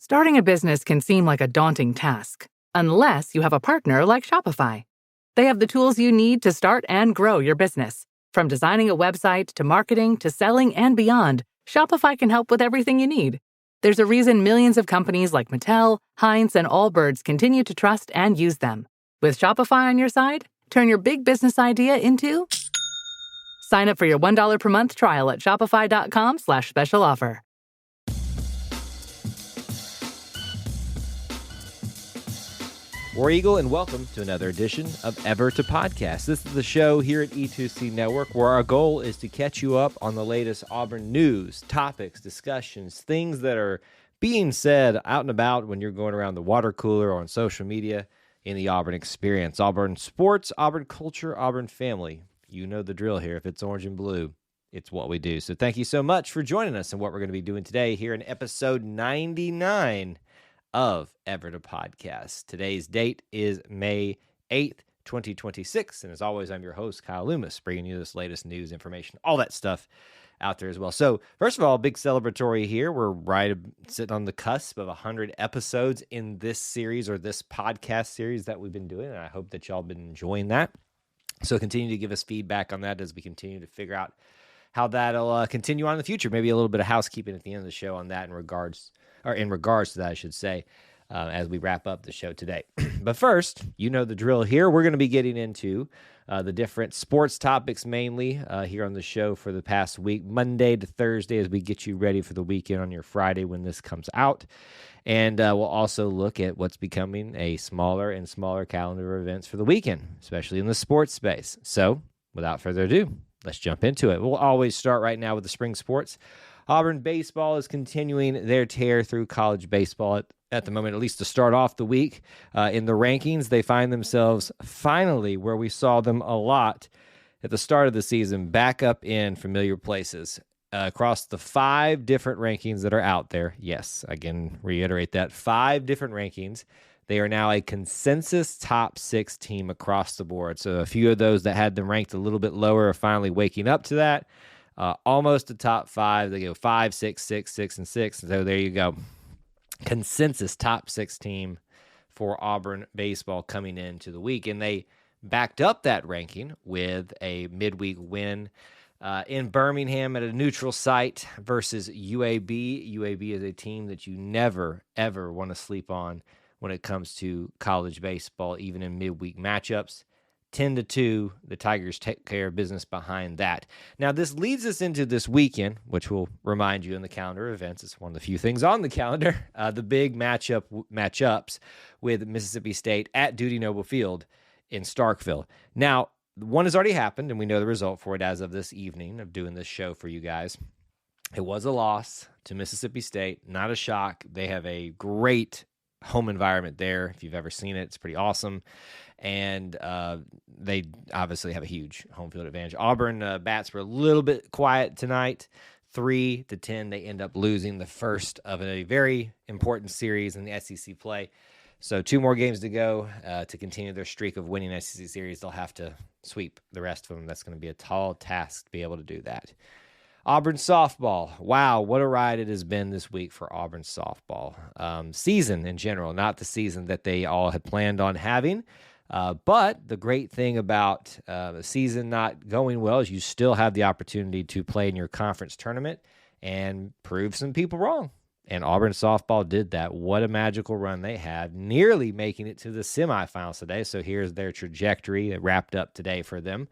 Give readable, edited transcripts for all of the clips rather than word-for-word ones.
Starting a business can seem like a daunting task, unless you have a partner like Shopify. They have the tools you need to start and grow your business. From designing a website to marketing to selling and beyond, Shopify can help with everything you need. There's a reason millions of companies like Mattel, Heinz, and Allbirds continue to trust and use them. With Shopify on your side, turn your big business idea into... Sign up for your $1 per month trial at shopify.com/special offer. War Eagle, and welcome to another edition of Ever to Podcast. This is the show here at E2C Network where our goal is to catch you up on the latest Auburn news, topics, discussions, things that are being said out and about when you're going around the water cooler or on social media in the Auburn experience. Auburn sports, Auburn culture, Auburn family. You know the drill here. If it's orange and blue, it's what we do. So thank you so much for joining us and what we're going to be doing today here in episode 99 of Ever to Podcast. Today's date is May 8th, 2026. And as always, I'm your host, Kyle Loomis, bringing you this latest news, information, all that stuff out there as well. So first of all, big celebratory here. We're sitting on the cusp of 100 episodes in this series or this podcast series that we've been doing. And I hope that y'all been enjoying that. So continue to give us feedback on that as we continue to figure out how that'll continue on in the future. Maybe a little bit of housekeeping at the end of the show on that in regards to that, I should say, as we wrap up the show today. But first, you know the drill here. We're going to be getting into the different sports topics mainly here on the show for the past week, Monday to Thursday, as we get you ready for the weekend on your Friday when this comes out. And we'll also look at what's becoming a smaller and smaller calendar of events for the weekend, especially in the sports space. So without further ado, let's jump into it. We'll always start right now with the spring sports. Auburn baseball is continuing their tear through college baseball at the moment, at least to start off the week. In the rankings, they find themselves finally where we saw them a lot at the start of the season, back up in familiar places. Across the 5 different rankings that are out there, yes, I can reiterate that, 5 different rankings, they are now a consensus top 6 team across the board. So a few of those that had them ranked a little bit lower are finally waking up to that. Almost a top 5. They go 5, 6, 6, 6, and 6. So there you go. Consensus top 6 team for Auburn baseball coming into the week. And they backed up that ranking with a midweek win in Birmingham at a neutral site versus UAB. UAB is a team that you never, ever want to sleep on when it comes to college baseball, even in midweek matchups. 10-2, the Tigers take care of business behind that. Now, this leads us into this weekend, which will remind you in the calendar events. It's one of the few things on the calendar. The big matchups with Mississippi State at Dudy Noble Field in Starkville. Now, one has already happened, and we know the result for it as of this evening of doing this show for you guys. It was a loss to Mississippi State. Not a shock. They have a great home environment there. If you've ever seen it, it's pretty awesome. And they obviously have a huge home field advantage. Auburn bats were a little bit quiet tonight. 3-10, they end up losing the first of a very important series in the SEC play. So 2 more games to go to continue their streak of winning SEC series. They'll have to sweep the rest of them. That's going to be a tall task to be able to do that. Auburn softball. Wow, what a ride it has been this week for Auburn softball. Season in general, not the season that they all had planned on having. But the great thing about the season not going well is you still have the opportunity to play in your conference tournament and prove some people wrong. And Auburn softball did that. What a magical run they had, nearly making it to the semifinals today. So here's their trajectory that wrapped up today for them.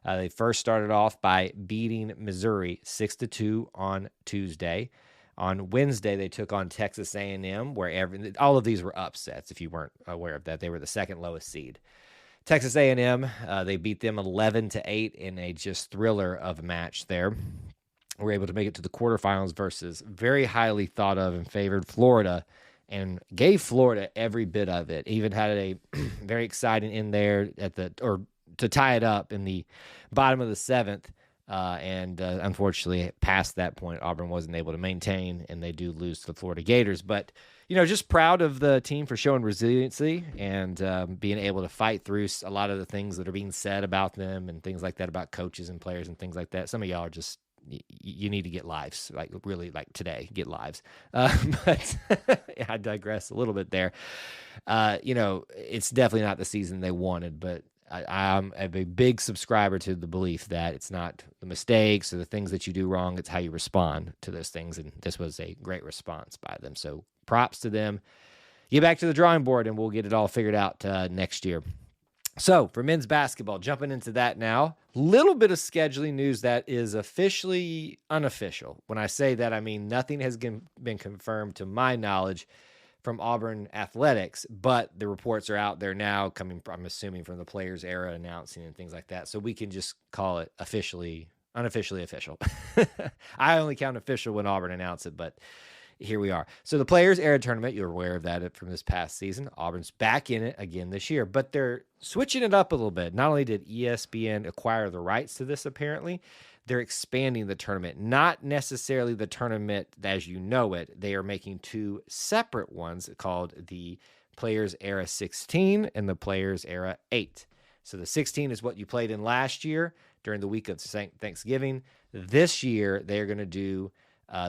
They first started off by beating Missouri 6-2 on Tuesday. On Wednesday, they took on Texas A&M, where all of these were upsets. If you weren't aware of that, they were the second lowest seed. Texas A&M, they beat them 11-8 in a just thriller of a match there. Were able to make it to the quarterfinals versus very highly thought of and favored Florida, and gave Florida every bit of it. Even had a very exciting in there to tie it up in the bottom of the 7th. And unfortunately, past that point, Auburn wasn't able to maintain, and they do lose to the Florida Gators. But, just proud of the team for showing resiliency and being able to fight through a lot of the things that are being said about them and things like that about coaches and players and things like that. Some of y'all are just you need to get lives, like really like today, get lives. But I digress a little bit there. It's definitely not the season they wanted, but I'm a big subscriber to the belief that it's not the mistakes or the things that you do wrong. It's how you respond to those things. And this was a great response by them. So props to them. Get back to the drawing board and we'll get it all figured out next year. So for men's basketball, jumping into that now, little bit of scheduling news that is officially unofficial. When I say that, I mean nothing has been confirmed to my knowledge from Auburn athletics, but the reports are out there now coming, I'm assuming, from the players era announcing and things like that. So we can just call it unofficially official. I only count official when Auburn announced it, but here we are. So the Players Era Tournament, you're aware of that from this past season. Auburn's back in it again this year, but they're switching it up a little bit. Not only did ESPN acquire the rights to this, apparently, they're expanding the tournament. Not necessarily the tournament as you know it. They are making two separate ones called the Players Era 16 and the Players Era 8. So the 16 is what you played in last year during the week of Thanksgiving. This year, they're going to do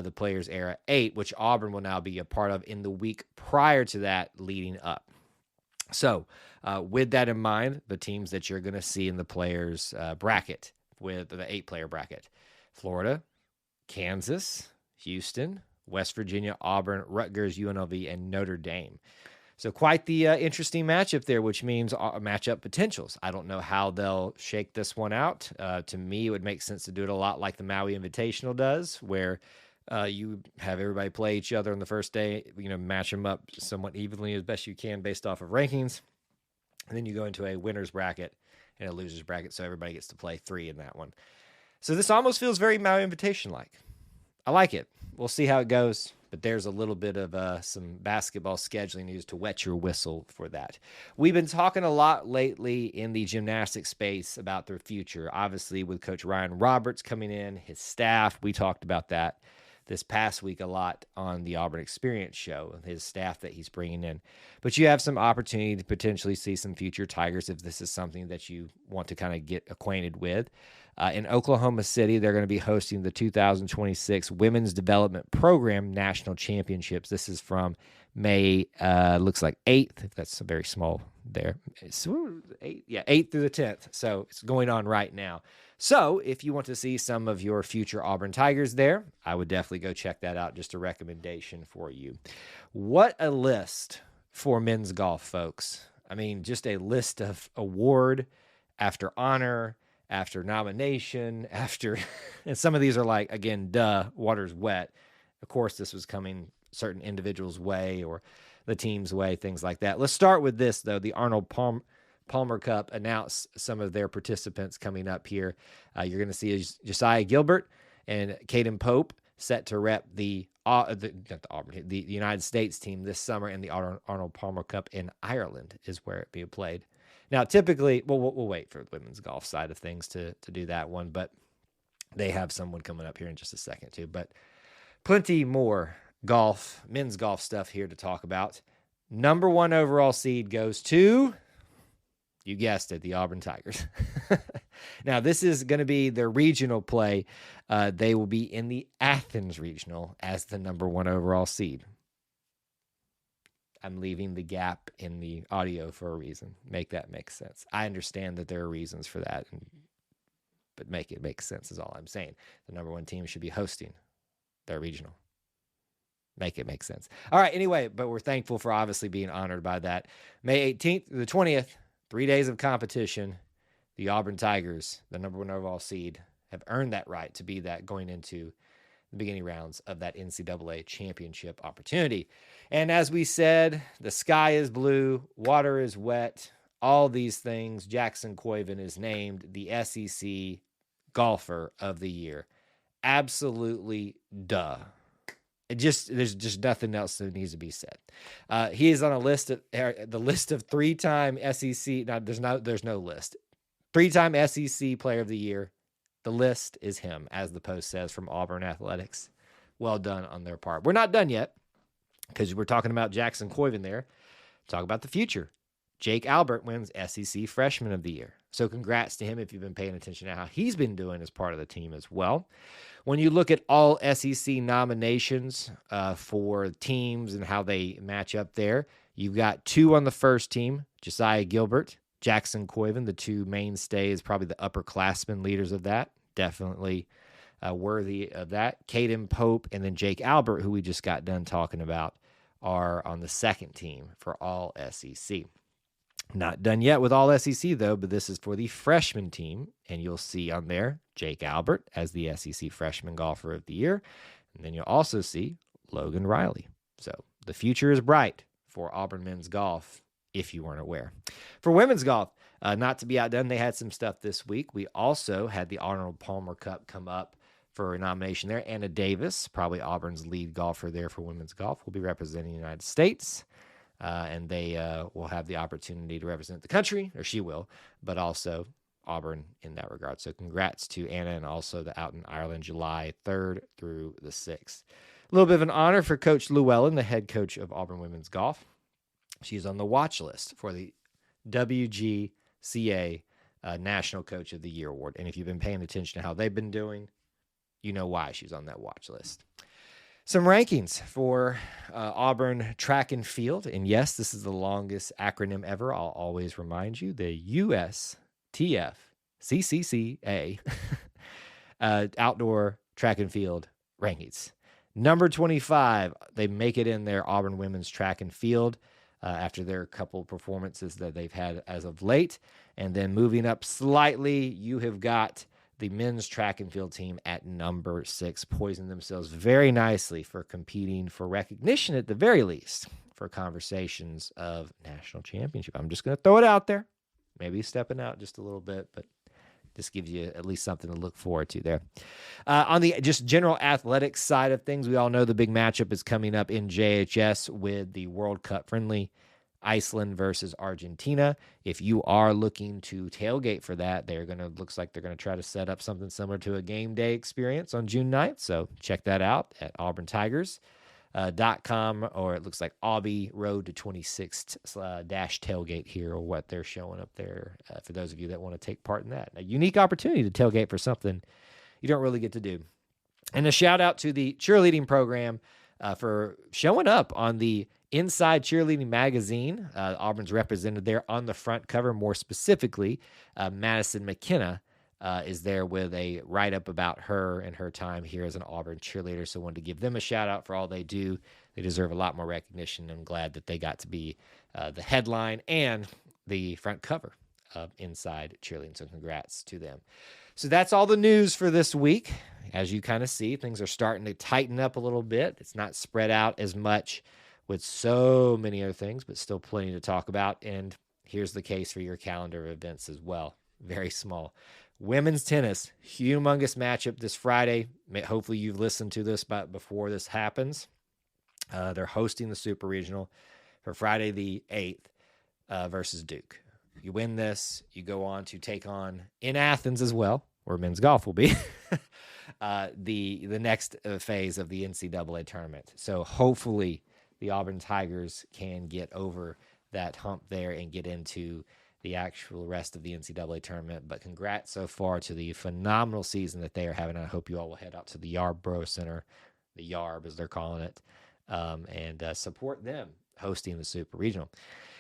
the Players Era 8, which Auburn will now be a part of in the week prior to that leading up. So with that in mind, the teams that you're going to see in the Players bracket, with the 8-player bracket: Florida, Kansas, Houston, West Virginia, Auburn, Rutgers, UNLV, and Notre Dame. So quite the interesting matchup there, which means matchup potentials. I don't know how they'll shake this one out. To me, it would make sense to do it a lot like the Maui Invitational does, where you have everybody play each other on the first day, match them up somewhat evenly as best you can based off of rankings. And then you go into a winner's bracket and a loser's bracket, so everybody gets to play 3 in that one. So this almost feels very Maui Invitation-like. I like it. We'll see how it goes, but there's a little bit of some basketball scheduling news to wet your whistle for that. We've been talking a lot lately in the gymnastics space about their future. Obviously, with Coach Ryan Roberts coming in, his staff, we talked about that this past week a lot on the Auburn Experience show, his staff that he's bringing in. But you have some opportunity to potentially see some future Tigers if this is something that you want to kind of get acquainted with. In Oklahoma City, they're going to be hosting the 2026 Women's Development Program National Championships. This is from May, looks like 8th. That's very small there. It's 8th through the 10th. So it's going on right now. So if you want to see some of your future Auburn Tigers there, I would definitely go check that out. Just a recommendation for you. What a list for men's golf, folks. I mean, just a list of award after honor, after nomination, and some of these are like, again, water's wet. Of course, this was coming certain individuals' way or the team's way, things like that. Let's start with this, though. The Arnold Palmer Cup announced some of their participants coming up here. You're going to see Josiah Gilbert and Caden Pope set to rep the United States team this summer in the Arnold Palmer Cup in Ireland is where it being played. Now, typically, we'll wait for the women's golf side of things to do that one, but they have someone coming up here in just a second too. But plenty more men's golf stuff here to talk about. Number 1 overall seed goes to, you guessed it, the Auburn Tigers. Now, this is going to be their regional play. They will be in the Athens Regional as the number 1 overall seed. I'm leaving the gap in the audio for a reason. Make that make sense. I understand that there are reasons for that, but make it make sense is all I'm saying. The number 1 team should be hosting their regional. Make it make sense. All right, anyway, but we're thankful for obviously being honored by that. May 18th to the 20th, 3 days of competition. The Auburn Tigers, the number 1 overall seed, have earned that right to be that going into the beginning rounds of that NCAA championship opportunity. And as we said, the sky is blue, water is wet, all these things. Jackson Coyven is named the SEC Golfer of the Year. Absolutely duh. There's just nothing else that needs to be said. He is on the list of 3-time SEC. Now there's no list. 3-time SEC Player of the Year. The list is him, as the post says from Auburn Athletics. Well done on their part. We're not done yet because we're talking about Jackson Coyven there. Talk about the future. Jake Albert wins SEC Freshman of the Year. So congrats to him if you've been paying attention to how he's been doing as part of the team as well. When you look at all SEC nominations for teams and how they match up there, you've got 2 on the first team, Josiah Gilbert, Jackson Coyven, the 2 mainstays, probably the upperclassmen leaders of that. Definitely worthy of that. Caden Pope and then Jake Albert, who we just got done talking about, are on the second team for all SEC. Not done yet with all SEC, though, but this is for the freshman team, and you'll see on there Jake Albert as the SEC Freshman Golfer of the Year, and then you'll also see Logan Riley. So the future is bright for Auburn men's golf, if you weren't aware. For women's golf, not to be outdone, they had some stuff this week. We also had the Arnold Palmer Cup come up for a nomination there. Anna Davis, probably Auburn's lead golfer there for women's golf, will be representing the United States. And they will have the opportunity to represent the country, or she will, but also Auburn in that regard. So congrats to Anna and also the out in Ireland, July 3rd through the 6th. A little bit of an honor for Coach Llewellyn, the head coach of Auburn women's golf. She's on the watch list for the WGCA National Coach of the Year Award. And if you've been paying attention to how they've been doing, you know why she's on that watch list. Some rankings for Auburn track and field. And yes, this is the longest acronym ever. I'll always remind you, the USTFCCCA Outdoor Track and Field Rankings. Number 25, they make it in there, Auburn women's track and field, after their couple performances that they've had as of late. And then moving up slightly, you have got the men's track and field team at number 6, poising themselves very nicely for competing for recognition, at the very least, for conversations of national championship. I'm just going to throw it out there. Maybe stepping out just a little bit, but this gives you at least something to look forward to there. On the just general athletics side of things, we all know the big matchup is coming up in JHS with the World Cup friendly, Iceland versus Argentina. If you are looking to tailgate for that, looks like they're going to try to set up something similar to a game day experience on June 9th. So check that out at auburntigers.com, or it looks like Aubie Road to 26th dash tailgate here, or what they're showing up there for those of you that want to take part in that. A unique opportunity to tailgate for something you don't really get to do. And a shout out to the cheerleading program for showing up on the Inside Cheerleading Magazine. Auburn's represented there on the front cover. More specifically, Madison McKenna is there with a write-up about her and her time here as an Auburn cheerleader. So I wanted to give them a shout-out for all they do. They deserve a lot more recognition. I'm glad that they got to be the headline and the front cover of Inside Cheerleading. So congrats to them. So that's all the news for this week. As you kind of see, things are starting to tighten up a little bit. It's not spread out as much with so many other things, but still plenty to talk about. And here's the case for your calendar of events as well. Very small. Women's tennis, humongous matchup this Friday. Hopefully you've listened to this before this happens. They're hosting the Super Regional for Friday the 8th versus Duke. You win this, you go on to take on, in Athens as well, where men's golf will be, the next phase of the NCAA tournament. So hopefully the Auburn Tigers can get over that hump there and get into the actual rest of the NCAA tournament. But congrats so far to the phenomenal season that they are having. I hope you all will head out to the Yarborough Center, the Yarb as they're calling it, and support them hosting the Super Regional.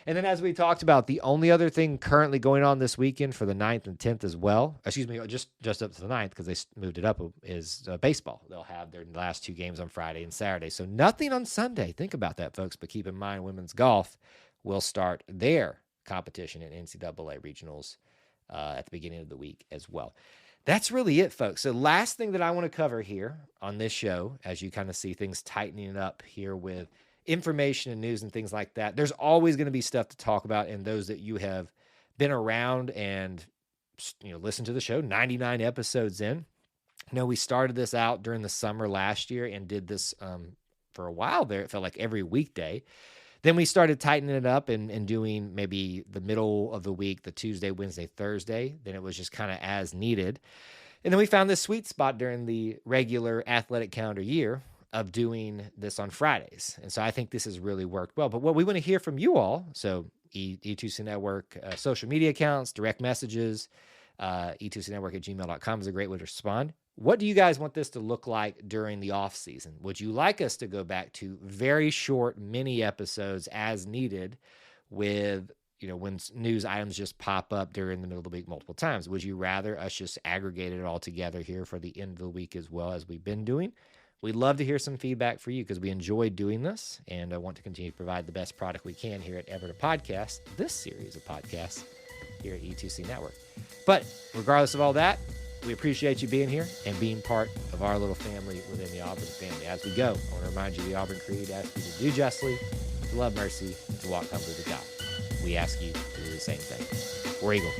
And then, as we talked about, the only other thing currently going on this weekend for the 9th and 10th as well, just up to the 9th because they moved it up, is baseball. They'll have their last 2 games on Friday and Saturday. So nothing on Sunday. Think about that, folks. But keep in mind, women's golf will start their competition in NCAA regionals at the beginning of the week as well. That's really it, folks. So last thing that I want to cover here on this show, as you kind of see things tightening up here with information and news and things like that, there's always going to be stuff to talk about. And those that you have been around and listened to the show 99 episodes in, we started this out during the summer last year and did this for a while there. It felt like every weekday. Then we started tightening it up and doing maybe the middle of the week, the Tuesday, Wednesday, Thursday. Then it was just kind of as needed. And then we found this sweet spot during the regular athletic calendar year of doing this on Fridays. And so I think this has really worked well. But what we want to hear from you all, so E2C Network social media accounts, direct messages. E2CNetwork@gmail.com is a great way to respond. What do you guys want this to look like during the off season? Would you like us to go back to very short mini episodes as needed with, when news items just pop up during the middle of the week multiple times? Would you rather us just aggregate it all together here for the end of the week as well as we've been doing? We'd love to hear some feedback for you because we enjoy doing this, and I want to continue to provide the best product we can here at Ever to Podcast, this series of podcasts here at E2C Network. But regardless of all that, we appreciate you being here and being part of our little family within the Auburn family. As we go, I want to remind you the Auburn Creed asks you to do justly, to love mercy, and to walk humbly to God. We ask you to do the same thing. War Eagle.